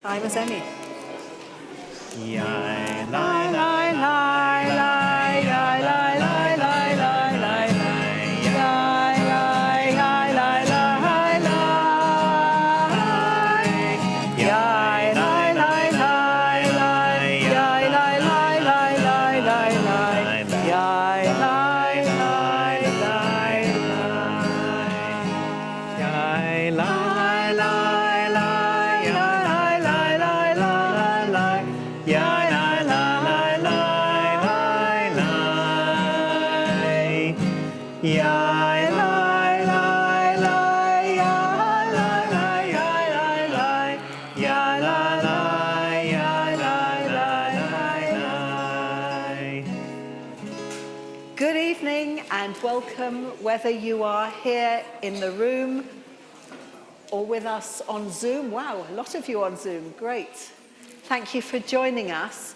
Time as any. Good evening and welcome, whether you are here in the room or with us on Zoom. Wow, a lot of you on Zoom, great. Thank you for joining us.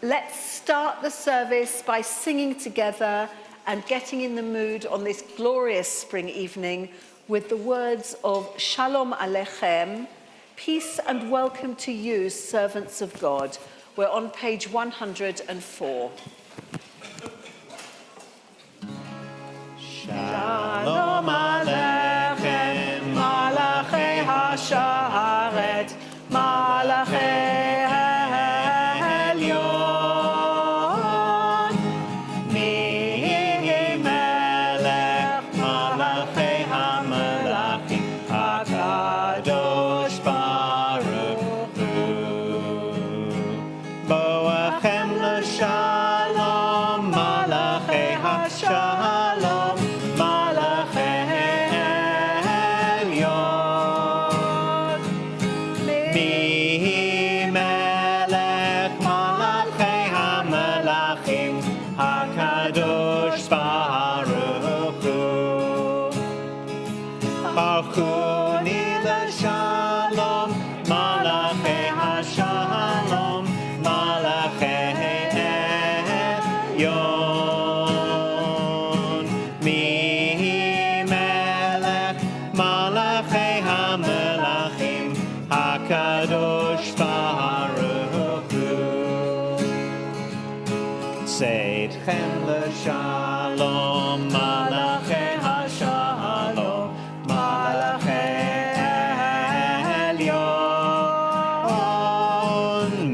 Let's start the service by singing together and getting in the mood on this glorious spring evening with the words of Shalom Aleichem, peace and welcome to you, servants of God. We're on page 104. Shalom Aleichem, Malachei HaSharet, Malachei Elyon, Mi Melech, Malachei HaMelachim, HaKadosh Baruch Hu, Boachem L'Shalom, Malachei HaShalom, Shalom, Malachei HaShalom, Malachei Elyon,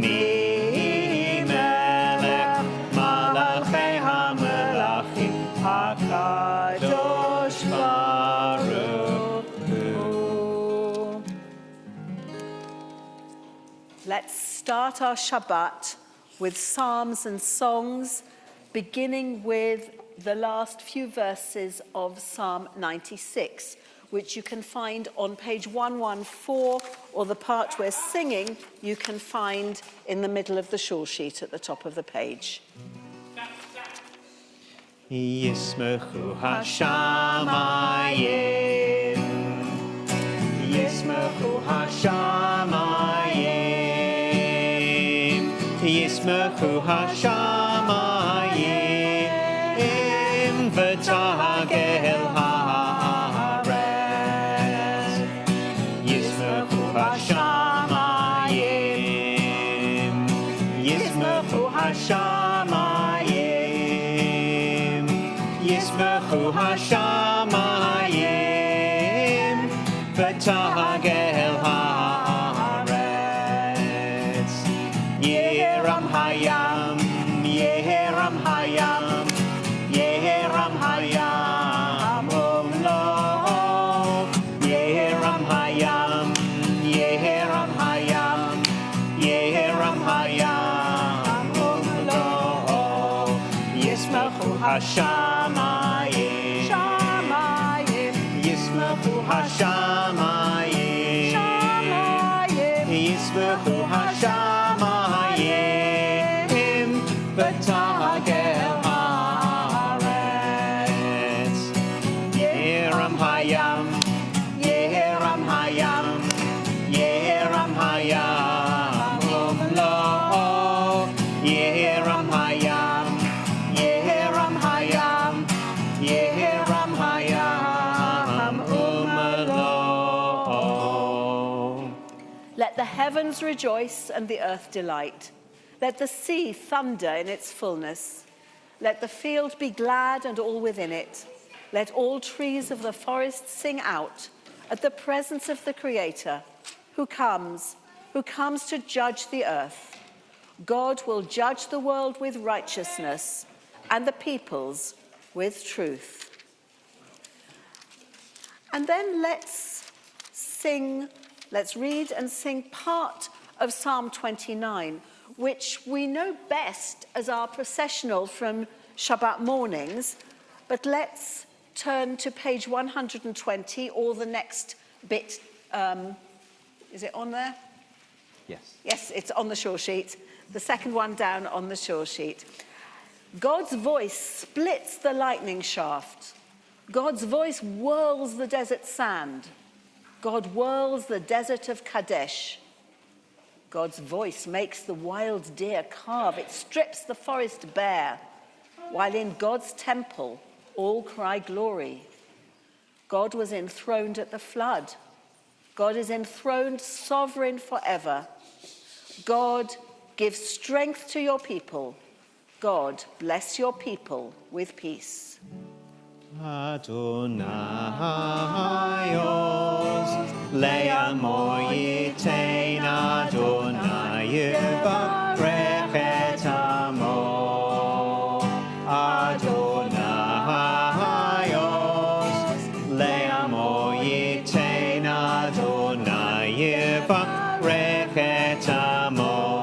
Mi Melech, Malachei HaMelachim, HaKadosh Baruch Hu. Let's start our Shabbat with psalms and songs, beginning with the last few verses of Psalm 96, which you can find on page 114, or the part we're singing you can find in the middle of the shul sheet at the top of the page. Yismechu hashamayim, Yismechu hashamayim, Yismechu hashamayim, v'tahagel haaretz. Yismechu hashamayim, Yismechu hashamayim, Yismechu hashamayim, v'tahagel haaretz. Yeram hayam, Yeram hayam, Yeram hayam, umlo. Yeram hayam, Yeram hayam, Yeram hayam, umlo. Yismechu hashamayim, shamayim, Yismechu hashamayim, shamayim, Yismechu hashamayim, v'tahagel haaretz. Yeram hayam, Yeram hayam, Yeram hayam, umlo. Yeram hayam, Yeram hayam, Yeram hayam, umlo. Let's the heavens rejoice and the earth delight. Let the sea thunder in its fullness. Let the field be glad and all within it. Let all trees of the forest sing out at the presence of the Creator, who comes to judge the earth. God will judge the world with righteousness and the peoples with truth. And then let's read and sing part of Psalm 29, which we know best as our processional from Shabbat mornings, but let's turn to page 120 or the next bit. Is it on there? Yes. Yes, it's on the shore sheet. The second one down on the shore sheet. God's voice splits the lightning shaft. God's voice whirls the desert sand. God whirls the desert of Kadesh. God's voice makes the wild deer calve. It strips the forest bare, while in God's temple all cry glory. God was enthroned at the flood. God is enthroned sovereign forever. God, give strength to your people. God, bless your people with peace. Adonai Oz Le'amo Yitein Adonai Yivarech et Amo. Adonai Oz Le'amo Yitein Adonai Yivarech et Amo.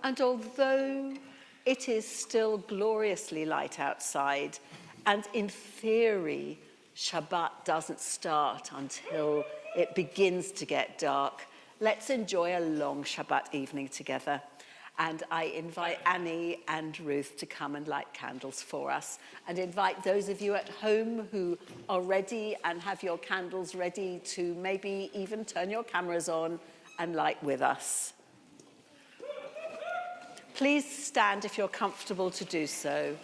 And although it is still gloriously light outside, and in theory, Shabbat doesn't start until it begins to get dark, let's enjoy a long Shabbat evening together. And I invite Annie and Ruth to come and light candles for us, and invite those of you at home who are ready and have your candles ready to maybe even turn your cameras on and light with us. Please stand if you're comfortable to do so.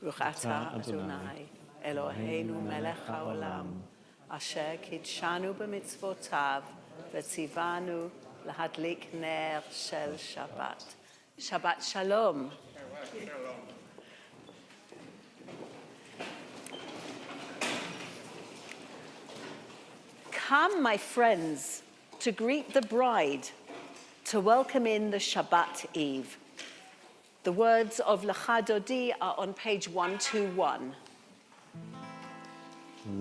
Baruch atah Adonai, Eloheinu melech haolam, asher kidshanu b'mitzvotav, v'tzivanu lahadlik ner shel Shabbat. Shabbat shalom. Come, my friends, to greet the bride, to welcome in the Shabbat Eve. The words of Lecha Dodi are on page 121.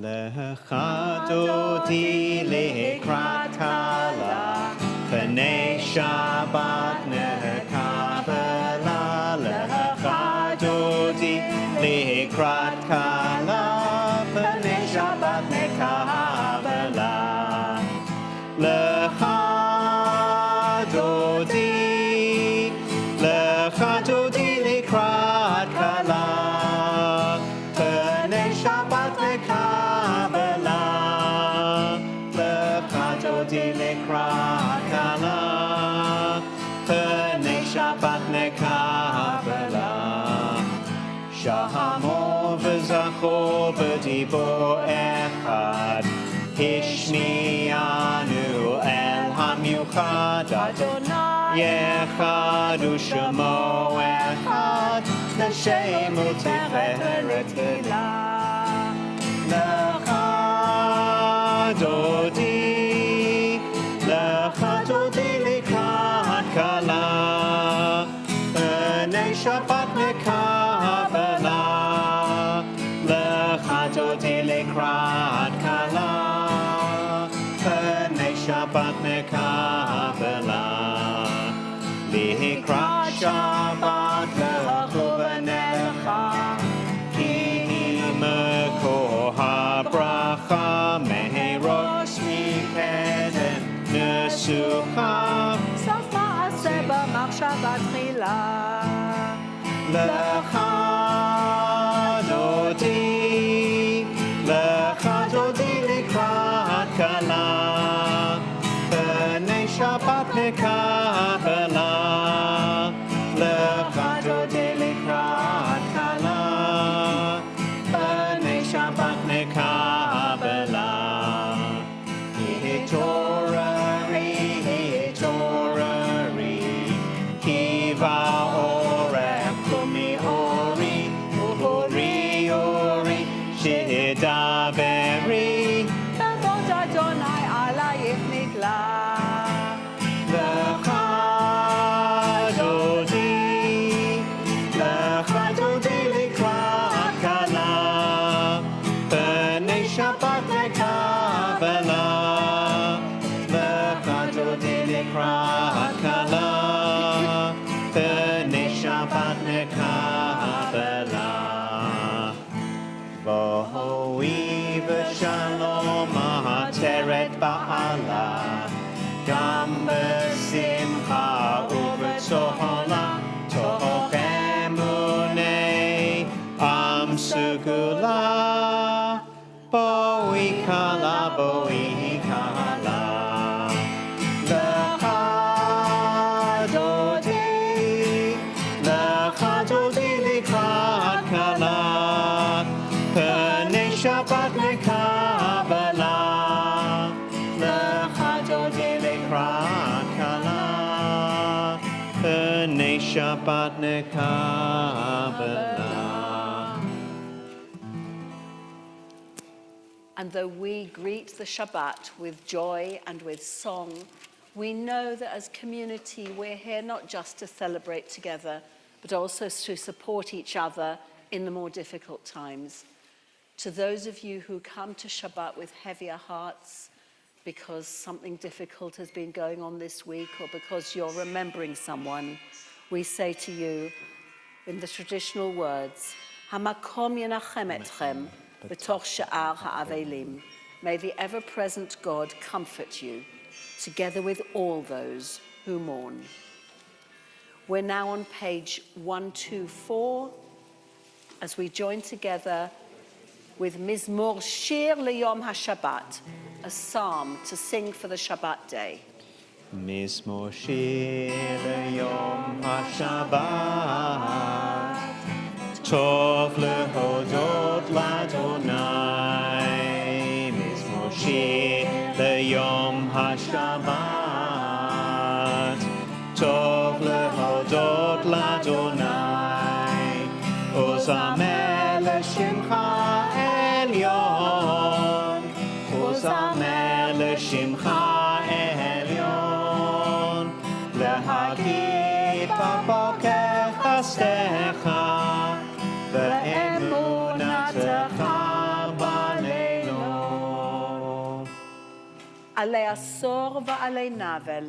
Lecha Dodi lekrat kala, Pnei Shabbat nekabela. Lecha Dodi lekrat kala, Pnei Shabbat nekabela. Lecha Dodi lekrat kala, Pnei Shabbat nekabela. שמור וזכור בדיבור אחד, השמיענו אל המיוחד, אדוני אחד ושמו אחד, לשם ותפארת תהילה. לך דודי, לך דודי לקראת כלה, בני שבת נקבלה. לך דודי לקראת כלה, בני שבת נקבלה. לקראת שבת לכו ונלכה, כי מקור הברכה, מראש מקדם נסוכה, סוף מעשה במחשבה תחילה. לך דודי, לך דודי לקראת כלה, בני שבת נקבלה. לך דודי לקראת כלה, בני שבת נקבלה. התעוררי, התעוררי, כי באורך קומי אורי, אורי, אורי, שתדברי. כבוד אדוני עלייך נגלה. לך דודי, לך דודי לקראת כלה, בני שבת נקבלה. לך דודי לקראת כלה, בני שבת נקבלה. בואי בשלום העטרת בעלה, גם בשמחה ובצהלה, תוך אמוני עם סגולה. בואי כלה, בואי כלה. לך דודי, לך דודי לקראת כלה, פני שבת נקבלה. לך דודי לקראת כלה, פני שבת נקבלה. And though we greet the Shabbat with joy and with song, we know that as community we're here not just to celebrate together, but also to support each other in the more difficult times. To those of you who come to Shabbat with heavier hearts because something difficult has been going on this week or because you're remembering someone, we say to you in the traditional words, Hamakom yenachem etchem b'toch sha'ar ha'avelim. May the ever-present God comfort you, together with all those who mourn. We're now on page 124 as we join together with Mizmor Shir Leyom HaShabbat, a psalm to sing for the Shabbat day. מזמור שיר ליום השבת, טוב להודות לאדוני. מזמור שיר ליום השבת, טוב להודות לאדוני. וזמר לשמך עליון, וזמר לשמך עליון, להגיד בבוקר חסדך ואמונתך בלילות. עלי עשור ועלי נבל,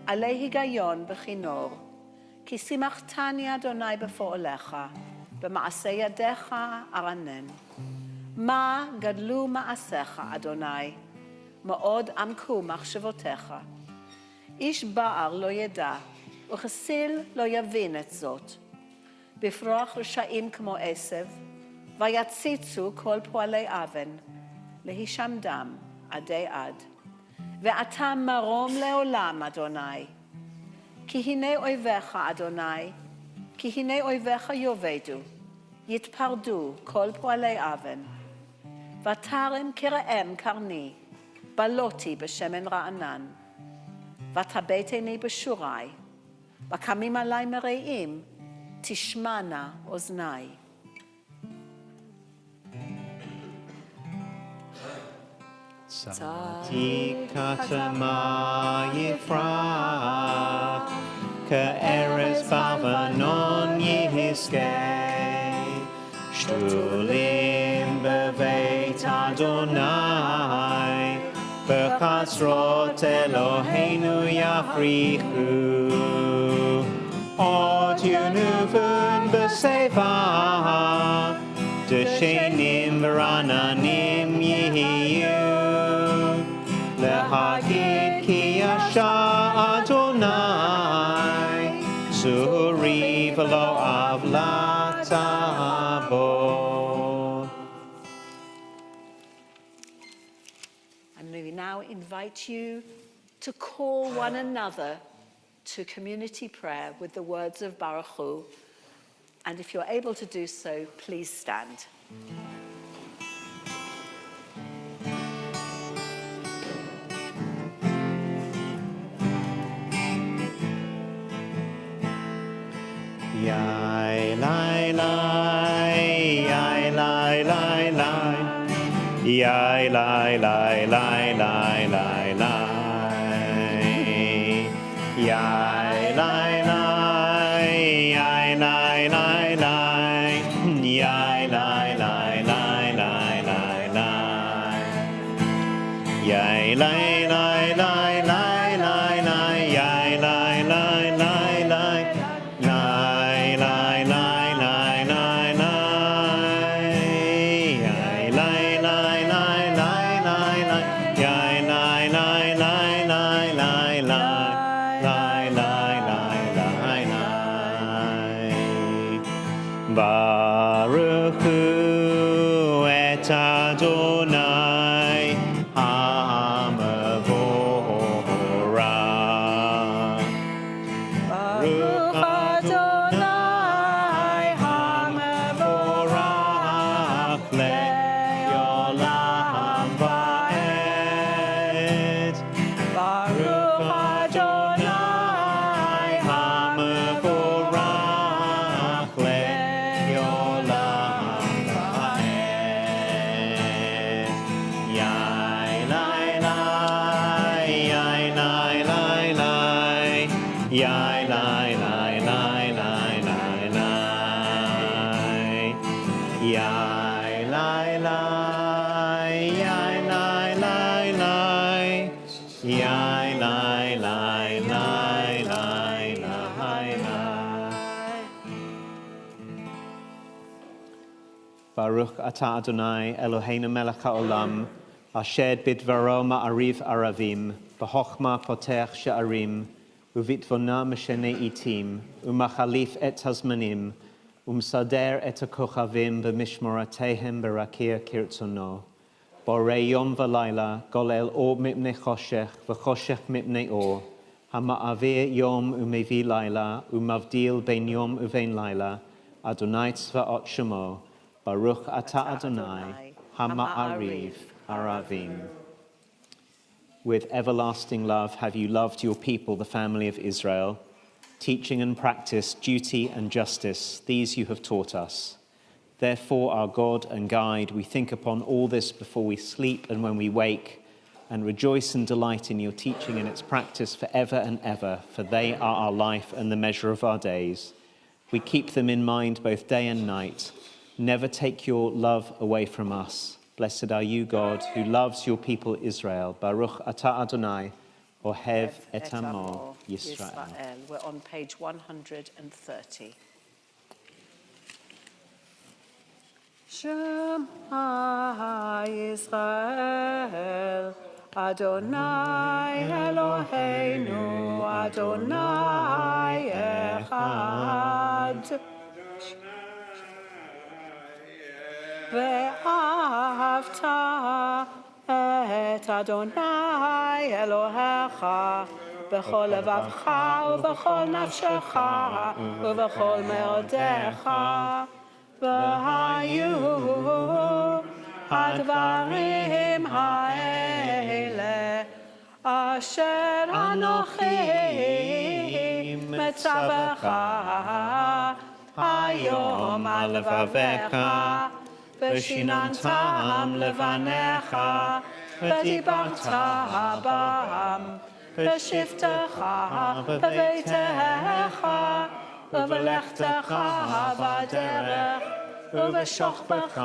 עלי היגיון בכינור, כי שימחתני אדוני בפועלך, במעשה ידיך ארנן. מה גדלו מעשיך, אדוני, מאוד עמקו מחשבותיך. איש בער לא ידע, וכסיל לא יבין את זאת. בפרוח רשעים כמו עשב, ויציצו כל פועלי אבן, להישמדם עדי עד. ואתה מרום לעולם, אדוני. כי הנה אויביך, אדוני, כי הנה אויביך יאבדו, יתפרדו כל פועלי אבן, ותרם כראם קרני, בלותי בשמן רענן, ותבט עיני בשורי, וקמים עלי מרעים, תשמענה אוזני. צדיק כתמה יפרח, כארז בלבנון יזכה. שתולים בבית אדוני, בחצרות אלוהינו יפריחו. עוד ינובון בשיבה, דשנים ורעננים יהיו. להגיד כי ישר אדוני, צורי ולא עוולה תעבור. And we now invite you to call one another to community prayer with the words of Baruch Hu. And if you're able to do so, please stand. Yai lai lai, yai lai lai lai, yai lai lai lai lai lai lai, yai lai lai, yai lai lai lai, yai lai lai lai lai lai lai, yai lai lai lai lai lai lai, yai lai lai lai lai. Baruch Hu et Adonai HaMevorach. Baruch Adonai HaMevorach le'olam va'ed. Baruch Adonai HaMevorach le'olam va'ed. Yai lai lai, yai lai lai lai, yai lai lai lai lai lai lai, yai lai lai, yai lai lai lai, yai lai lai lai lai lai lai. Baruch atah Adonai Eloheinu melech haolam, asher bidvaro ma'ariv aravim, b'chochma potech she'arim, uvitvona meshene itim, umachalif et hazmanim, umsader et hakochavim b'mishmoratehem b'rakir kirtzono. Borei yom v'layla, golel or mipnei choshech, v'choshech mipnei or, hama'avir yom umevi layla, umavdil bein yom uvein layla, Adonai tzvaot shemo, Baruch atah Adonai, hama'ariv aravim. With everlasting love have you loved your people, the family of Israel. Teaching and practice, duty and justice, these you have taught us. Therefore, our God and guide, we think upon all this before we sleep and when we wake, and rejoice and delight in your teaching and its practice forever and ever, for they are our life and the measure of our days. We keep them in mind both day and night. Never take your love away from us. Blessed are you, God, who loves your people Israel. Baruch atah Adonai, ohev et amo Yisrael. We're on page 130. Shema Yisrael, Adonai Eloheinu, Adonai Echad. ואהבת את אדוני אלוהיך בכל לבבך ובכל נפשך ובכל מאודיך והיו הדברים האלה אשר אנוכי מצווך היום על לבביך ושיננתם לבניך ודיברת בם בשבתך בביתך ובלכתך בדרך ובשוכבך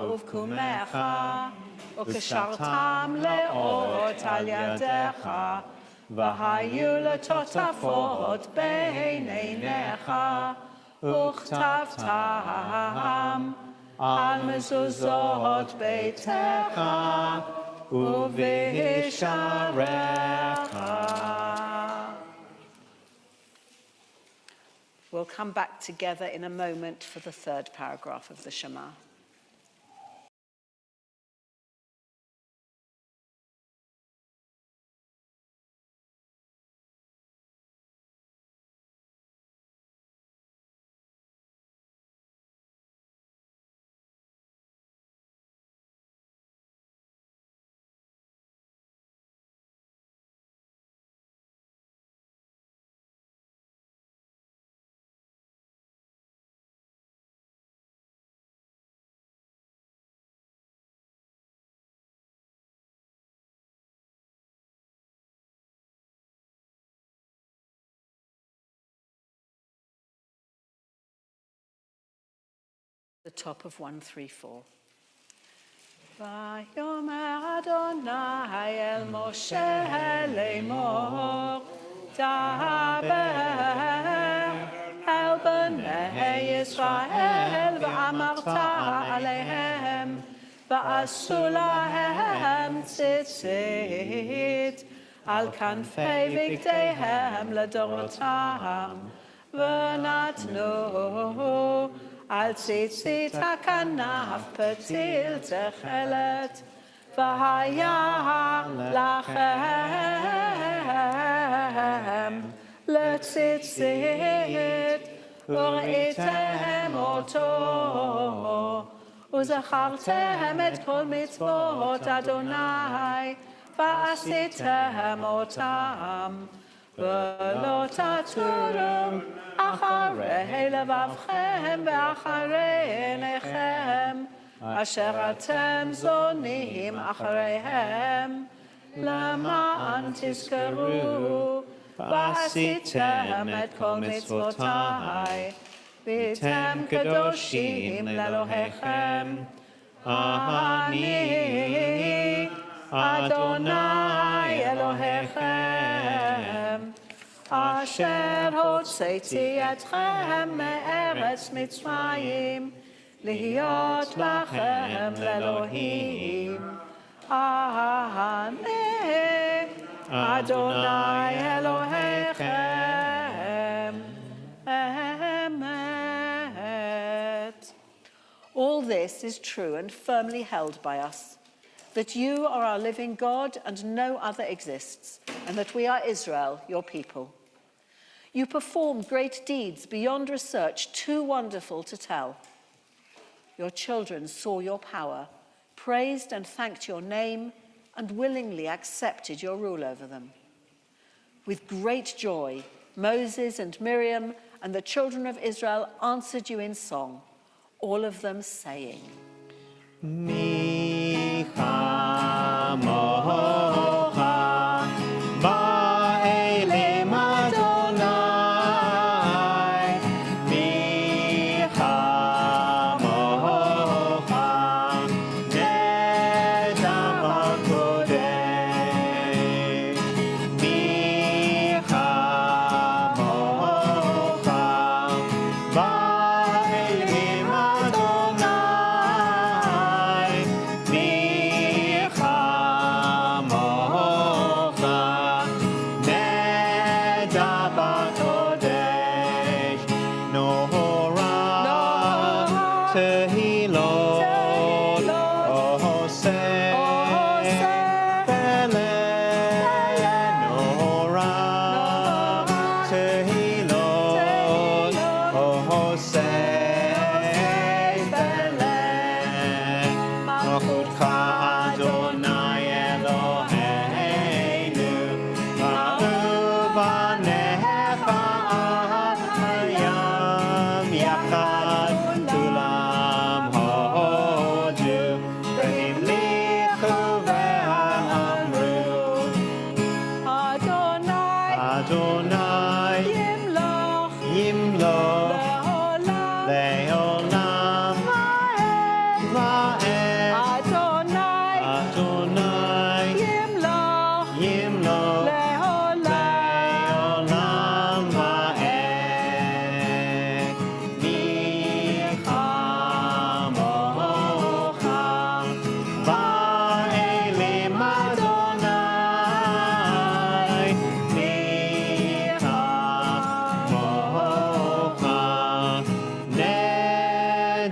ובקומך וקשרתם לאות על ידיך והיו לטוטפות בין עיניך וכתבתם על מזוזות ביתך ובשעריך. We'll come back together in a moment for the third paragraph of the Shema. The top of 134. ויאמר אדוני אל משה לאמור דבר אל בני ישראל ואמרת עליהם ועשו להם ציצית על כנפי בגדיהם לדורותם ונתנו על ציצית הכנף פתיל תכלת והיה לכם לציצית וראיתם אותו וזכרתם את כל מצוות אדוני ועשיתם אותם ולא תטורו אחרי לבבכם ואחרי עיניכם אשר אתם זונים אחריהם למען תזכרו ועשיתם את כל מצוותיי והייתם קדושים לאלוהיכם אני אדוני אלוהיכם אשר הוצאתי אתכם מארץ מצרים להיות לכם לאלוהים אני אדוני אלוהיכם אמת. All this is true and firmly held by us, that you are our living God and no other exists, and that we are Israel, your people. You performed great deeds beyond research, too wonderful to tell. Your children saw your power, praised and thanked your name, and willingly accepted your rule over them. With great joy, Moses and Miriam and the children of Israel answered you in song, all of them saying,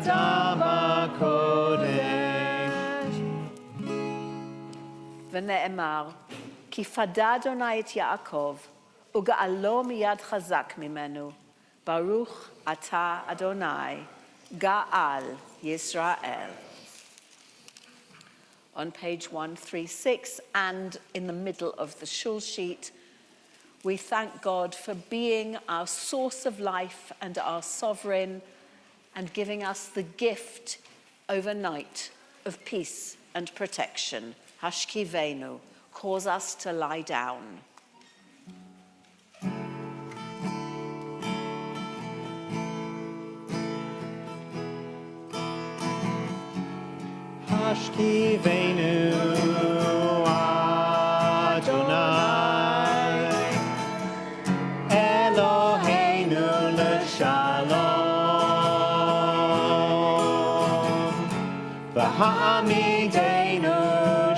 Adam HaKodesh. ונאמר, כי פדה אדוני את יעקב, וגאלו מיד חזק ממנו. ברוך אתה אדוני, גאל Yisrael. On page 136 and in the middle of the shul sheet, we thank God for being our source of life and our sovereign and giving us the gift overnight of peace and protection. Hashkivenu, cause us to lie down. Hashkivenu Adonai Eloheinu l'shalom V'ha'amidenu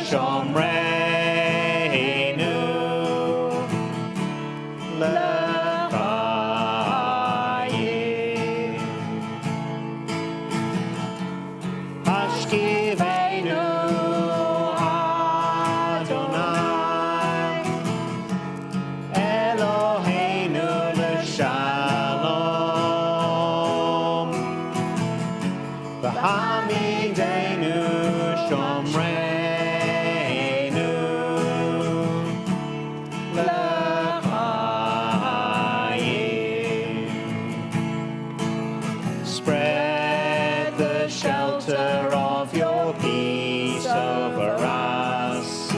shomreinu l'chayim Hashkivenu Spread the shelter of your peace over us.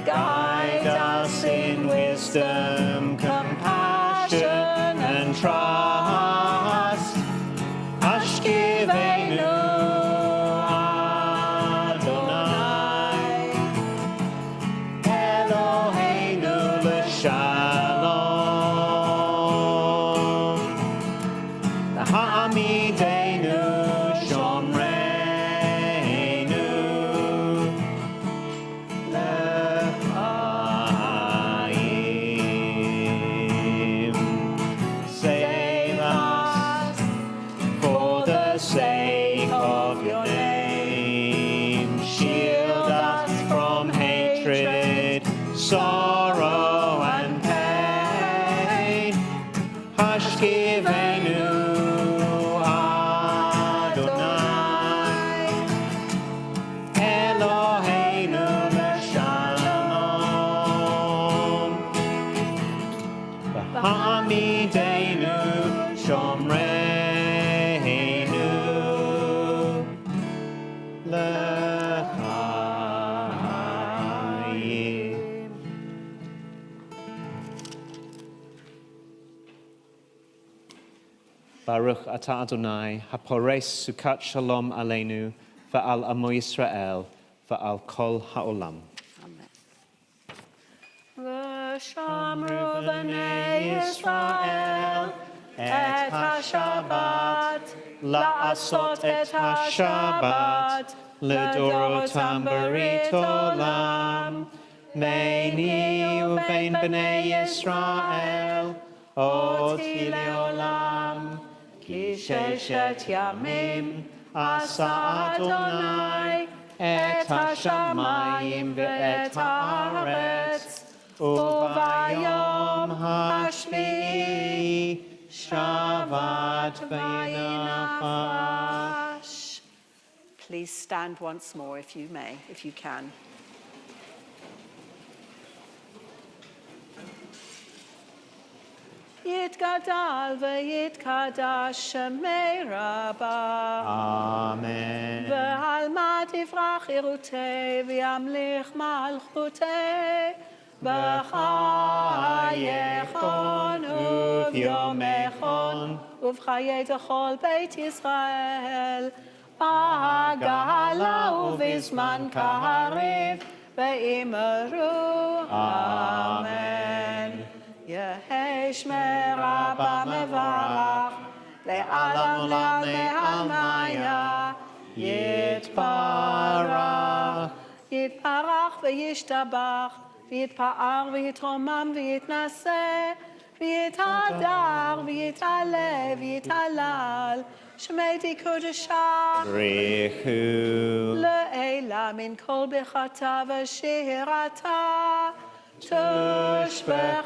Guide us in wisdom, compassion, and trust. Hashkivenu Adonai Eloheinu l'shalom Ha'amidenu shomreinu l'chayim. Save us for the sake of your name. Shield us from hatred, sorrow, and pain. Hashkivenu Adonai Eloheinu l'shalom V'ha'amidenu shomreinu l'chayim. Baruch atah Adonai, hapores sukat shalom aleinu, va'al amo Yisrael, va'al kol ha'olam. Amen. V'shamru b'nei Yisrael et ha-Shabbat, la'asot et ha-Shabbat, l'dorotam berit olam. Beini uvein b'nei Yisrael, oti le'olam. Ki sheshet yamim asa Adonai et hashamayim ve'et haaretz uvayom hashvi'i shavat v'yinafash. Please stand once more if you may, if you can. Yitgadal v'yitkadash shemei Rabbah. Amen. V'alma tivrach irutei v'yamlich malchutei. B'chayechon uv'yomechon uv'chayei t'chol beit Yisrael. B'hagala uv'izman k'hariv ve'imeru. Amen. Yehei shmei Rabbah mevarach le'alam le'al me'almaya yitparach yitparach v'yishtabach v'yitpa'ar v'yitromam v'yitnaseh v'yithadar v'yit'aleh v'yit'alal שמדי קודשה, Rechu. לעילה מן כל ברכתה ושירתה, תושבחתה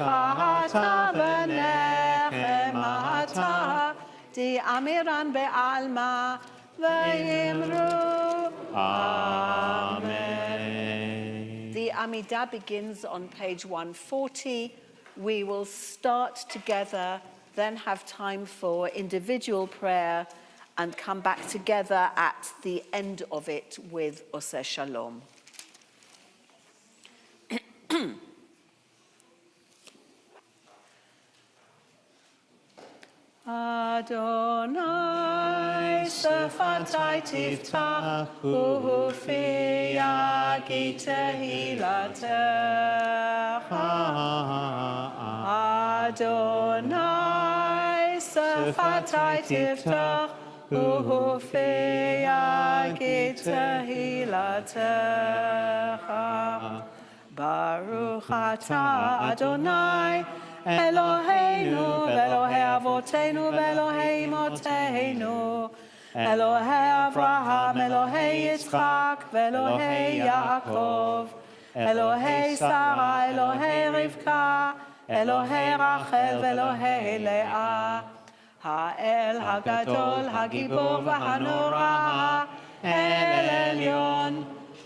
ונחמתה, דיאמירן בעלמא, ויאמרו Amen. The Amidah begins on page 140. We will start together, then have time for individual prayer, and come back together at the end of it with Oseh Shalom. Adonai sefatai tiftach ufi yagi tehilatech. Adonai sefatai tiftach ufi yagi tehilatech. Baruch atah Adonai Eloheinu ve'Elohei Avotenu ve'Elohei Imotenu Elohei Avraham Elohei Yitzchak ve'Elohei Yaakov Elohei Sarah Elohei Rivka Elohei Rachel ve'Elohei Leah Ha'el Hagadol Hagibor v'Hanora El Elyon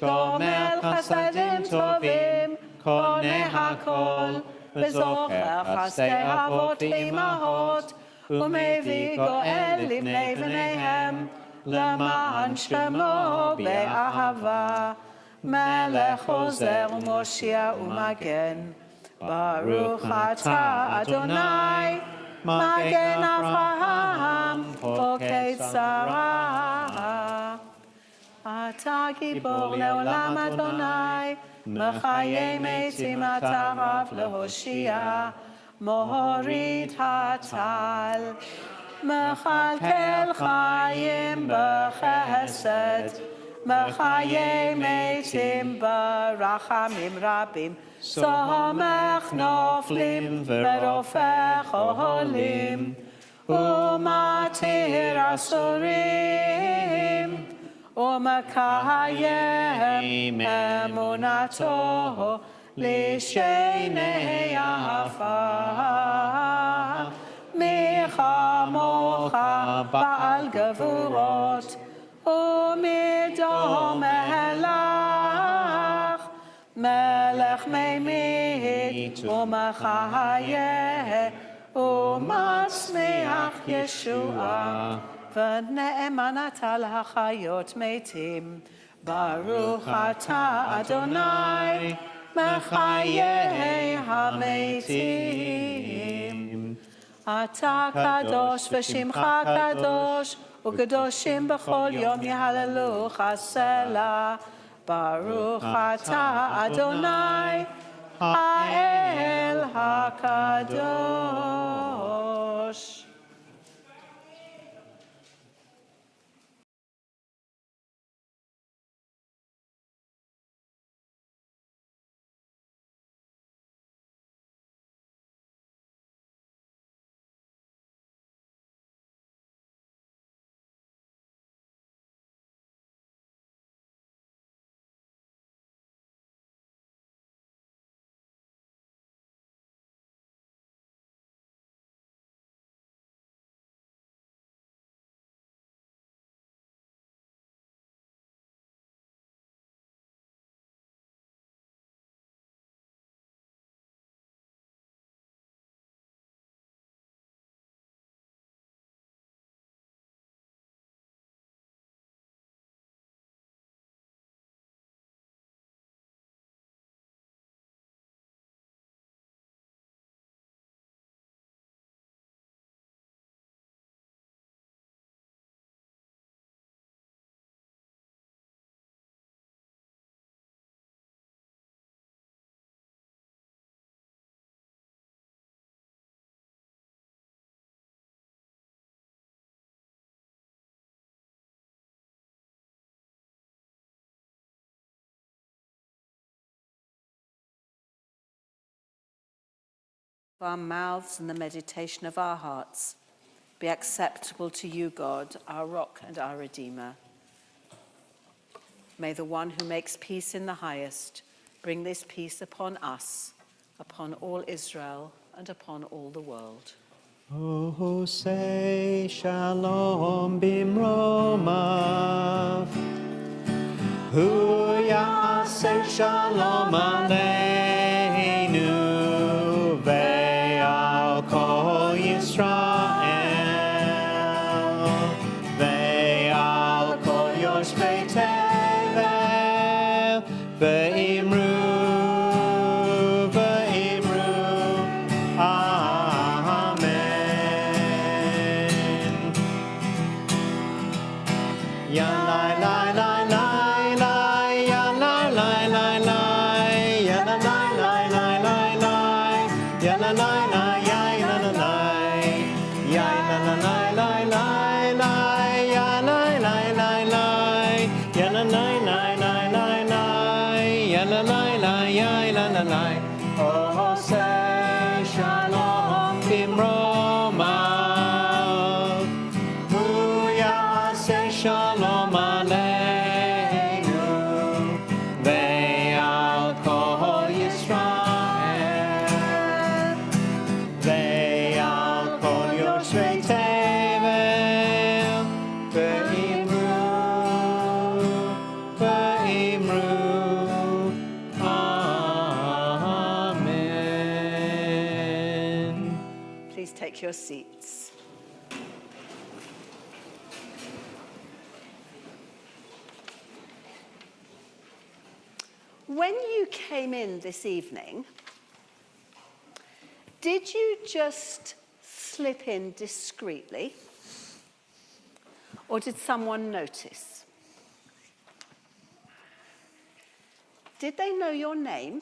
Gomel Chasadim Tovim Koneh HaKol וזוכר חסדי אבות ואימהות, ומביא גואל לבני בניהם, למען שמו באהבה, מלך עוזר ומושיע ומגן. ברוך אתה אדוני, מגן אברהם, פוקד שרה. אתה גיבור לעולם אדוני, מחיי מתים אתה רב להושיע, מוריד הטל, מכלכל חיים בחסד, מחיי מתים ברחמים רבים, סומך נופלים ורופא חולים, ומתיר אסורים. ומקיים אמונתו לשני עפר. מי כמוך בעל גבורות ומדום מלך, מלך ממית ומחיה ומצמיח ישועה. ונאמן אתה להחיות מתים. ברוך אתה אדוני מחיי המתים. אתה קדוש ושמך קדוש, וקדושים בכל יום יהללוך סלה. ברוך אתה אדוני האל הקדוש. Our mouths and the meditation of our hearts. be acceptable to you, God, our rock and our Redeemer. May the one who makes peace in the highest bring this peace upon us, upon all Israel, and upon all the world. Oh, say shalom bimromav. Hu ya'aseh shalom aleinu ve'al kol Yisrael ve'al kol yoshvei tevel ve'imru Oh, say shalom bimromav. Hu ya'aseh shalom aleinu ve'al kol Yisrael ve'al kol yoshvei tevel ve'imru. Please take your seats. When you came in this evening, did you just slip in discreetly, or did someone notice? Did they know your name,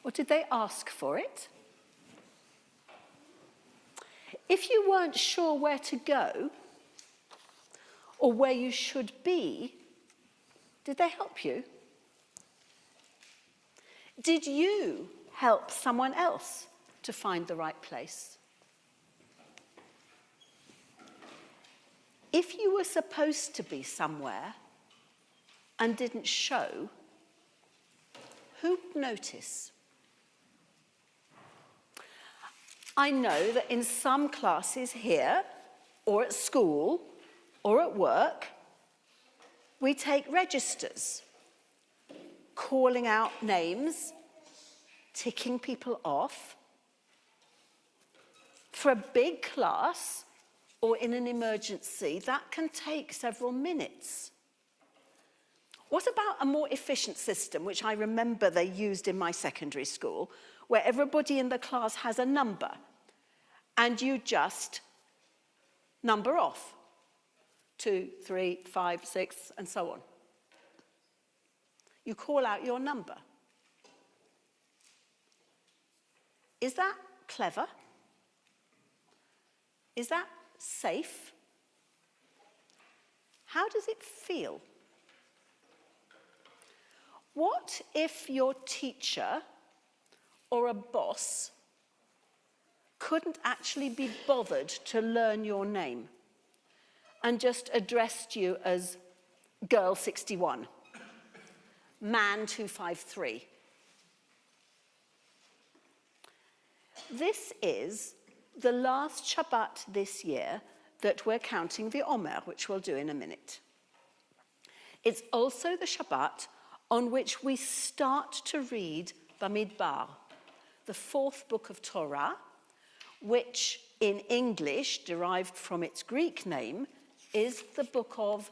or did they ask for it? If you weren't sure where to go or where you should be, did they help you? Did you help someone else to find the right place? If you were supposed to be somewhere and didn't show, who'd notice? I know that in some classes here, or at school, or at work, we take registers, calling out names, ticking people off. For a big class, or in an emergency, that can take several minutes. What about a more efficient system, which I remember they used in my secondary school, where everybody in the class has a number, and you just number off. 2, 3, 5, 6, and so on. You call out your number. Is that clever? Is that safe? How does it feel? What if your teacher or a boss couldn't actually be bothered to learn your name and just addressed you as Girl 61, Man 253? This is the last Shabbat this year that we're counting the Omer, which we'll do in a minute. It's also the Shabbat on which we start to read Bamidbar, the fourth book of Torah, which in English, derived from its Greek name, is the book of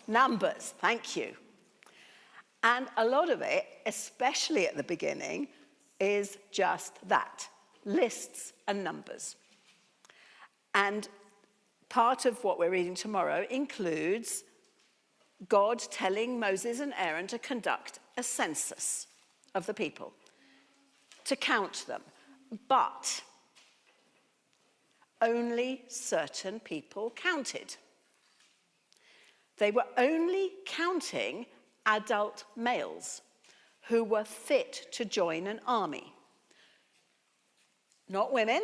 Numbers. Thank you. And a lot of it, especially at the beginning, is just that, lists and numbers. And part of what we're reading tomorrow includes God telling Moses and Aaron to conduct a census of the people, to count them. But only certain people counted. They were only counting adult males who were fit to join an army. not women,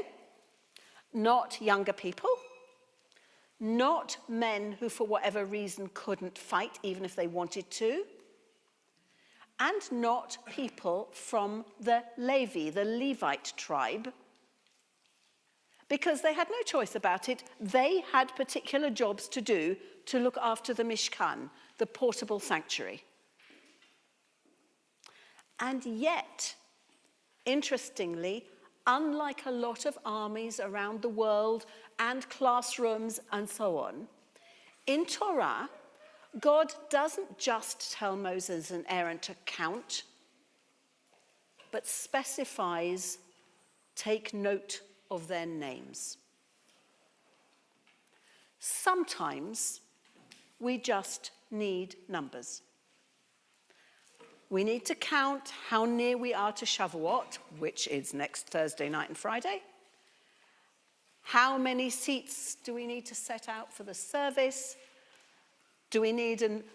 not younger people, not men who for whatever reason couldn't fight even if they wanted to, and not people from the Levi, the Levite tribe, because they had no choice about it. They had particular jobs to do to look after the Mishkan, the portable sanctuary. And yet, interestingly, unlike a lot of armies around the world and classrooms and so on, in Torah, God doesn't just tell Moses and Aaron to count, but specifies, take note of their names. Sometimes we just need numbers. We need to count how near we are to Shavuot, which is next Thursday night and Friday. How many seats do we need to set out for the service?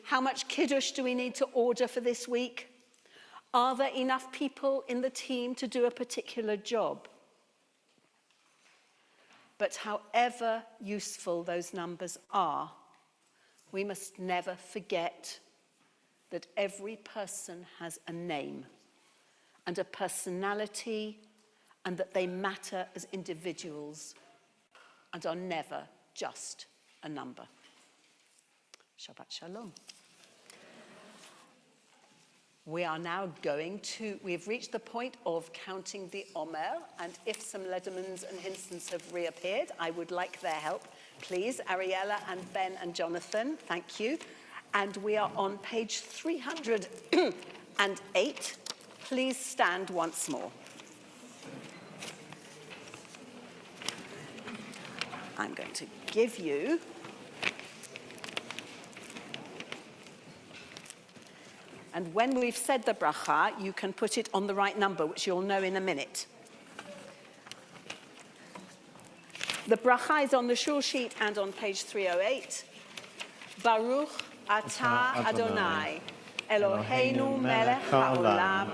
How much kiddush do we need to order for this week? Are there enough people in the team to do a particular job? But however useful those numbers are, we must never forget that every person has a name and a personality, and that they matter as individuals and are never just a number. Shabbat Shalom. We are now we've reached the point of counting the Omer, and if some Ledemans and Hinsons have reappeared, I would like their help. Please, Ariella and Ben and Jonathan, thank you. And we are on page 308. Please stand once more. I'm going to give you and when we've said the bracha, you can put it on the right number, which you'll know in a minute. The bracha is on the shul sheet and on page 308. Baruch atah Adonai, Eloheinu melech haolam,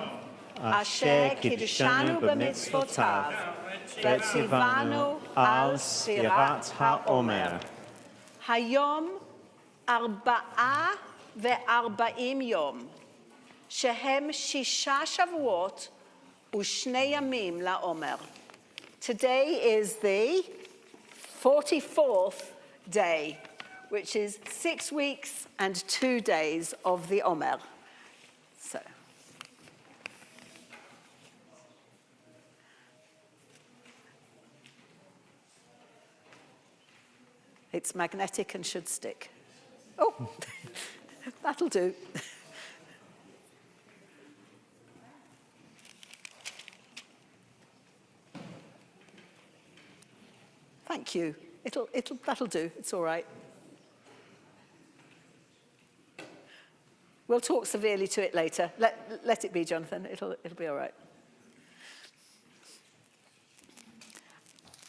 asher kiddushanu b'mitzvotav, v'tzivanu al sfirat ha'omer. Hayom arba'a ve'arba'im yom. Shehem shisha shavuot u'shnei yamim la'omer. Today is the 44th day, which is 6 weeks and 2 days of the Omer. So, it's magnetic and should stick. Oh, that'll do. Thank you. That'll do. It's all right. We'll talk severely to it later. Let it be, Jonathan. It'll be all right.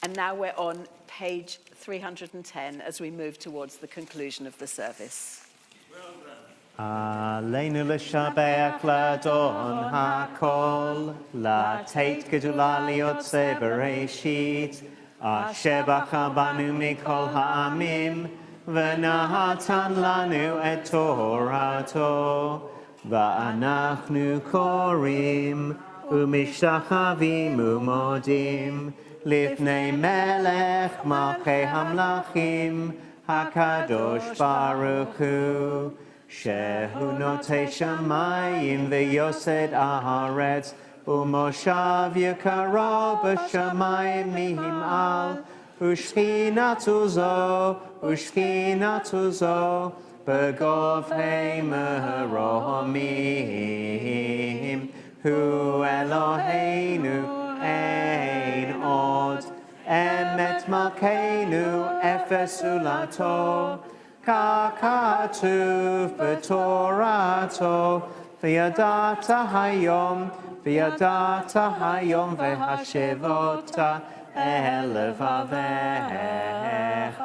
And now we're on page 310 as we move towards the conclusion of the service. Aleinu l'shabeach l'adon hakol, l'teit gedula liyotzei bereshit, asher bacha banu mikol ha'amim, v'nahatan lanu et torato, v'anachnu korim, u'mishtachavim u'modim, lifnei melech malchei hamlachim, hakadosh baruch hu, shehu notei shamayim v'yosed haaretz, u'moshav yekaro b'shamayim mihim'al, u'shchinatu zo, b'govhei meromim, hu Eloheinu ein od, emet malkeinu efes ulato, ככתוב בתורתו, וידעת היום והשבות אל לבביך,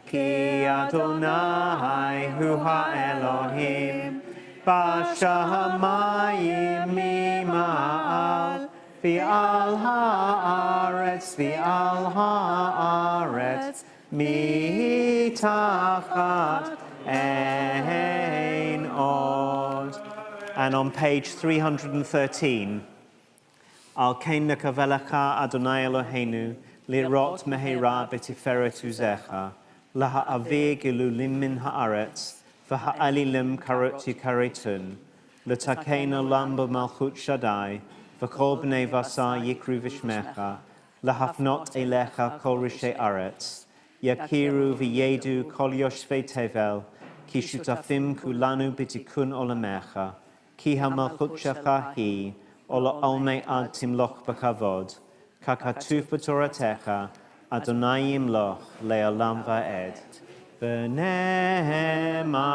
כי אדוני הוא האלוהים, בשמיים ממעל V'al haaretz, v'al haaretz, mitachat ein od. And on page 313, Al kein nekavelecha Adonai Eloheinu, lirot mehera betiferet uzecha, laha'avir gilulim min haaretz, v'ha'alilim karoti karetun, l'takein olam b'malchut shaddai, v'kol b'nei vasa yikru v'shmecha, lahafnot elecha kol rishei aretz, yakiru v'yedu kol yoshvei tevel, ki shutafim kulanu b'tikun olamecha, ki ha'malchut shecha hi, Ola almei ad timloch b'kavod, kakatuf b'toratecha, Adonai imloch le'olam va'ed. V'nehema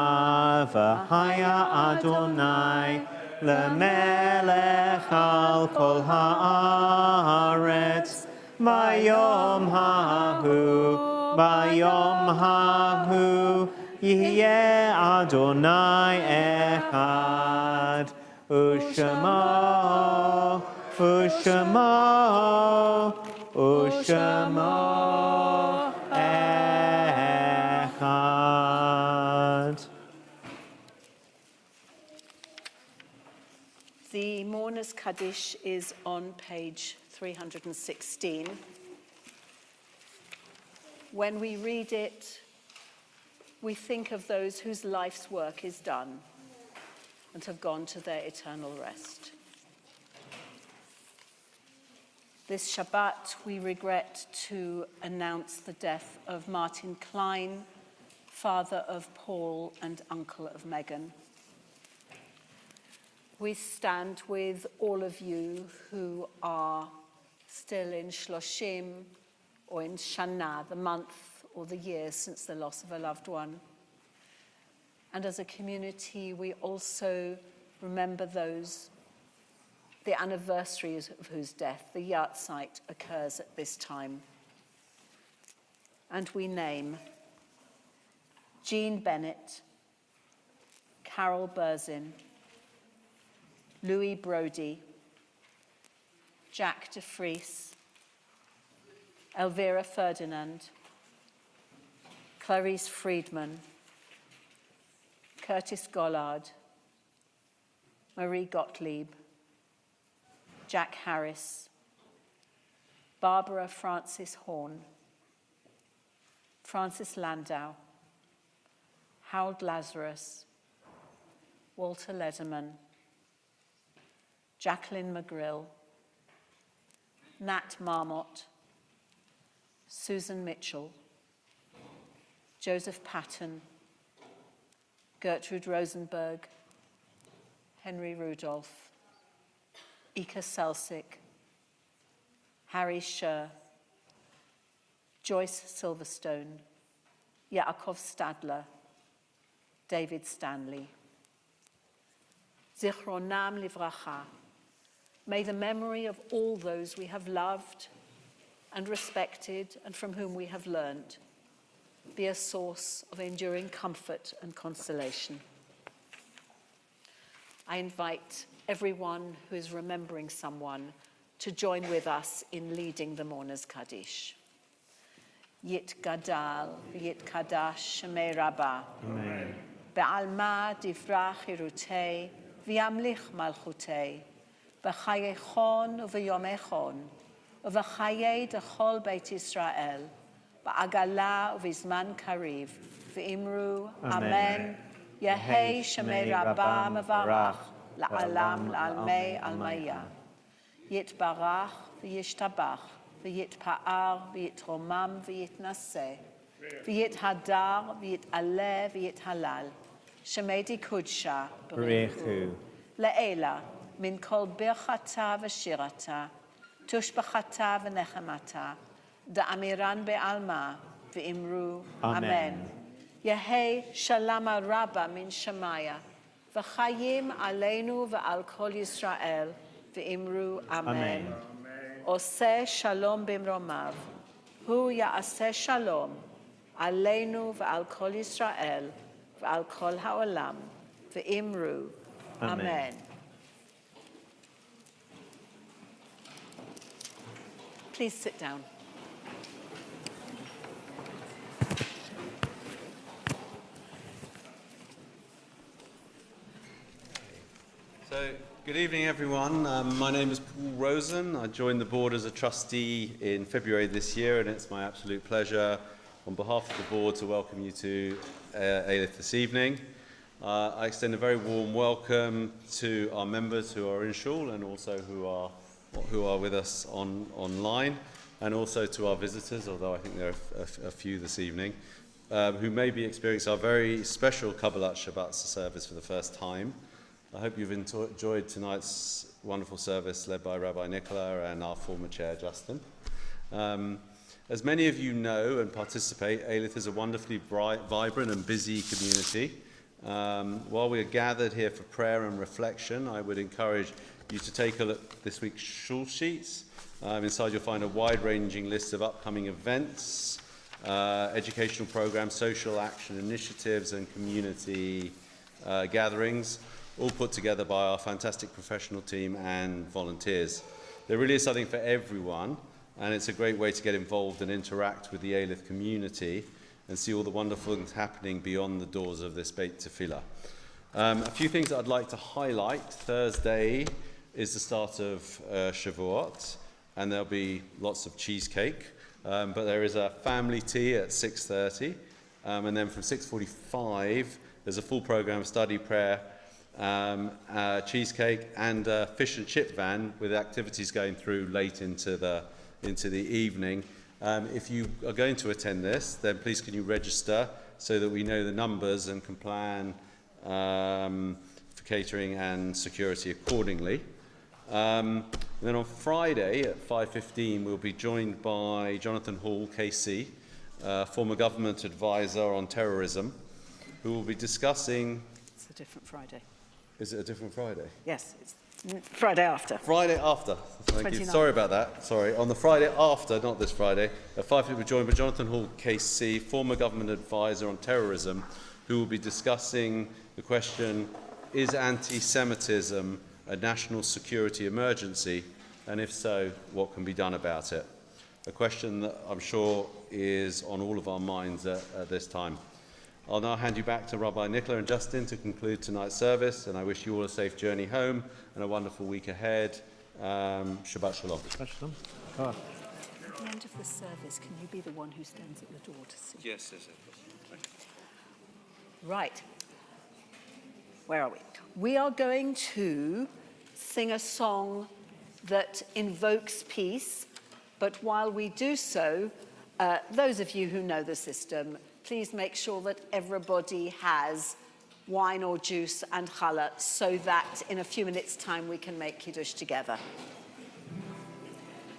v'haya Adonai, le'melech al kol haaretz, bayom hahu, yihyeh Adonai echad. Ushamo, echad. The Mourner's Kaddish is on page 316. When we read it, we think of those whose life's work is done and have gone to their eternal rest. This Shabbat, we regret to announce the death of Martin Klein, father of Paul and uncle of Megan. We stand with all of you who are still in Shloshim or in Shana, the month or the year since the loss of a loved one. And as a community, we also remember those, the anniversaries of whose death, the Yahrzeit, occurs at this time. And we name Jean Bennett, Carol Burzin, Louis Brody, Jack de Vries, Elvira Ferdinand, Clarice Friedman, Curtis Gollard, Marie Gottlieb, Jack Harris, Barbara Francis Horn, Francis Landau, Harold Lazarus, Walter Lederman, Jacqueline McGrill, Nat Marmot, Susan Mitchell, Joseph Patton, Gertrude Rosenberg, Henry Rudolph, Ika Selsick, Harry Scher, Joyce Silverstone, Yaakov Stadler, David Stanley. Zichronam livracha. May the memory of all those we have loved and respected and from whom we have learned be a source of enduring comfort and consolation. I invite everyone who is remembering someone to join with us in leading the Mourner's Kaddish. Yit gadal, yit kadash shemei rabbah. Amen. Be'alma divrach hirutei, v'yamlich malchutei. B'chayechon u'v'yomechon, u'v'chayei dechol Beit Yisrael. Ba'agala u'v'zman kariv, v'imru, Amen. Yehei shemei rabbah mevarach, la'alam la'almei almaya. Yitbarach v'yishtabach, v'yitpa'ar v'yitromam v'yitnaseh, v'yithadar v'yit'aleh v'yithalal, shemei dikudsha B'rechu. Le'ela min kol birchata v'shirata, tushbachata v'nechemata, da'amiran be'alma v'imru, Amen. Yehei shalama rabba min shamaya, v'chayim aleinu v'al kol Yisrael, v'imru, Amen. Oseh shalom bimromav, hu ya'aseh shalom, aleinu v'al kol Yisrael, v'al kol ha'olam, v'imru, Amen. Please sit down. So, good evening, everyone. My name is Paul Rosen. I joined the board as a trustee in February this year, and it's my absolute pleasure, on behalf of the board, to welcome you to Erev this evening. I extend a very warm welcome to our members who are in shul and also who are with us online, and also to our visitors, although I think there are a few this evening, who may be experiencing our very special Kabbalat Shabbat service for the first time. I hope you've enjoyed tonight's wonderful service led by Rabbi Nicola and our former chair, Justin. As many of you know and participate, Eilith is a wonderfully vibrant and busy community. While we are gathered here for prayer and reflection, I would encourage you to take a look at this week's shul sheets. Inside you'll find a wide-ranging list of upcoming events, educational programs, social action initiatives and community gatherings, all put together by our fantastic professional team and volunteers. There really is something for everyone, and it's a great way to get involved and interact with the Eilith community and see all the wonderful things happening beyond the doors of this Beit Tefillah. A few things that I'd like to highlight. Thursday is the start of Shavuot, and there'll be lots of cheesecake, but there is a family tea at 6:30, and then from 6:45 there's a full program of study, prayer, cheesecake, and a fish and chip van with activities going through late into the evening. If you are going to attend this, then please can you register so that we know the numbers and can plan for catering and security accordingly. Then on Friday at 5:15 we'll be joined by Jonathan Hall, KC, former government advisor on terrorism, who will be discussing... It's a different Friday. Is it a different Friday? Yes, it's Friday after. Friday after. Thank 29th. you. Sorry about that. Sorry. On the Friday after, not this Friday, at 5:15 we're joined by Jonathan Hall, KC, former government advisor on terrorism, who will be discussing the question, is anti-Semitism a national security emergency? And if so, what can be done about it? A question that I'm sure is on all of our minds at this time. I'll now hand you back to Rabbi Nicola and Justin to conclude tonight's service, and I wish you all a safe journey home and a wonderful week ahead. Shabbat Shalom. Shalom. Oh. At the end of the service, can you be the one who stands at the door to see? Yes. Right. Where are we? We are going to sing a song that invokes peace, but while we do so, those of you who know the system, please make sure that everybody has wine or juice and challah so that in a few minutes' time we can make Kiddush together.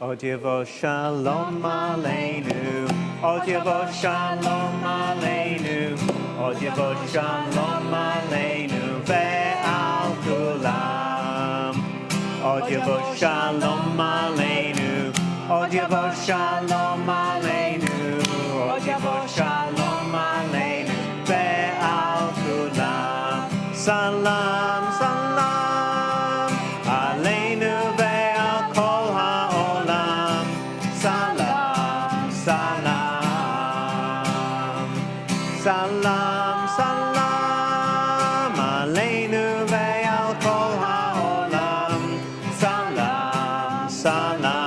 Od Yevo Shalom Aleinu, Od Yevo Shalom Aleinu, Od Yevo Shalom Aleinu, Ve'al Kulam. Od Yevo Shalom Aleinu, Od Yevo Shalom Aleinu, Od Yevo Shalom Aleinu, Ve'al Kulam. Salam, salam, Aleinu ve'al kol ha'olam. Salam, salam, salam, salam, Aleinu ve'al kol ha'olam. Salam, salam.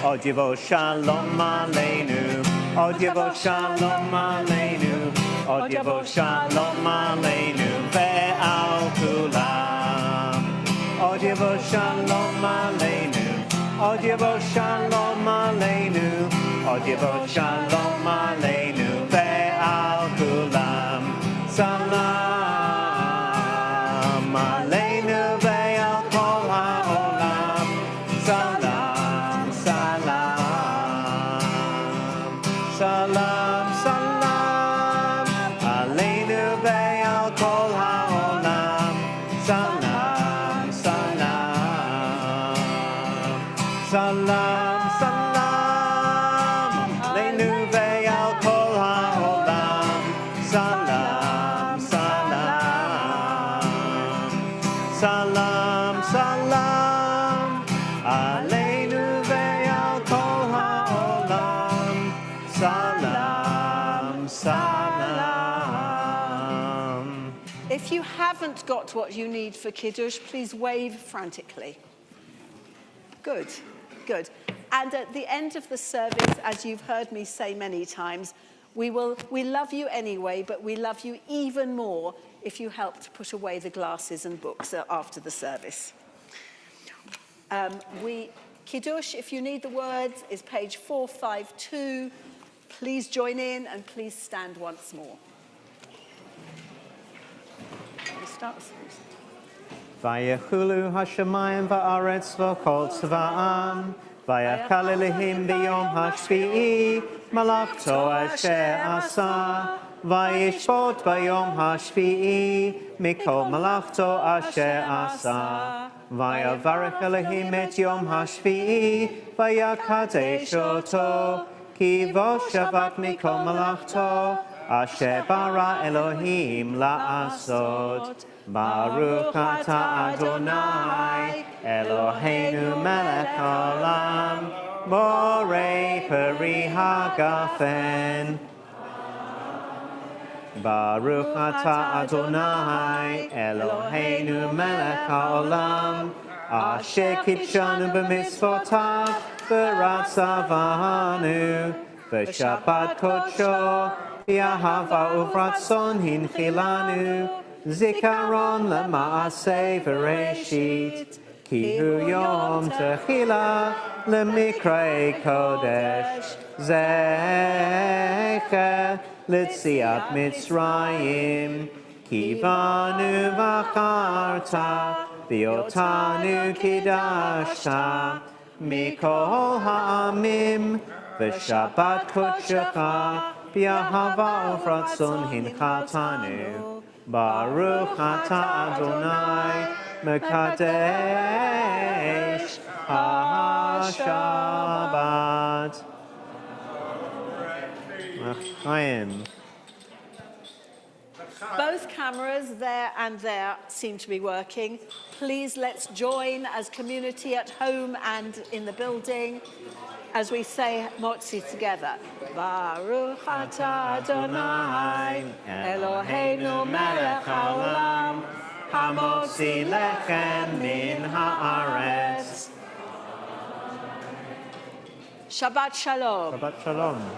Od Yevo Shalom Aleinu, Od Yevo Shalom Aleinu, Od Yevo Shalom Aleinu, Ve'al Kulam. Od Yevo Shalom Aleinu, Od Yevo Shalom Aleinu, Od Yevo Shalom Aleinu, Ve'al Kulam. Salam Aleinu ve'al kol ha'olam. Salam, salam, salam, salam, Aleinu ve'al kol ha'olam. Salam, salam, salam, salam, Aleinu ve'al kol ha'olam. Salam, salam, salam, salam, Salam, salam. If you haven't got what you need for Kiddush, please wave frantically. Good, good. And at the end of the service, as you've heard me say many times, we love you anyway, but we love you even more if you help to put away the glasses and books after the service. Kiddush, if you need the words, is page 452. Please join in and please stand once more. We start. Vayechulu hashamayim va'aretz v'kol tzva'am vayachal Elohim b'yom hashvi'i malachto asher asa vayishbot b'yom hashvi'i mikol malachto asher asa vayavarech Elohim et yom hashvi'i vayakadesh oto ki vo Shabbat mikol malachto asher bara Elohim la'asot. Baruch atah Adonai, Eloheinu melech haolam, borei peri hagafen. Baruch atah Adonai, Eloheinu melech haolam, asher kitshanu b'mitzvotav, v'ratzavanu, v'shabbat kodsho, v'ahava uvratzon hinchilanu, Zikaron lema'aseh v'reshit, ki hu yom techila lemikrei kodesh, zecher litziat Mitzrayim, ki vanu v'acharta, v'yotanu kidashta, mikol ha'amim, v'shabbat kodshecha, v'ahava uvratzon hinchatanu. Baruch atah Adonai mekadesh ha-Shabbat. Chaim. Both cameras, there and there, seem to be working. Please let's join as community at home and in the building as we say Motzi together. Baruch atah Adonai, Eloheinu melech haolam, hamotzi lechem min haaretz. Shabbat shalom. Shabbat shalom.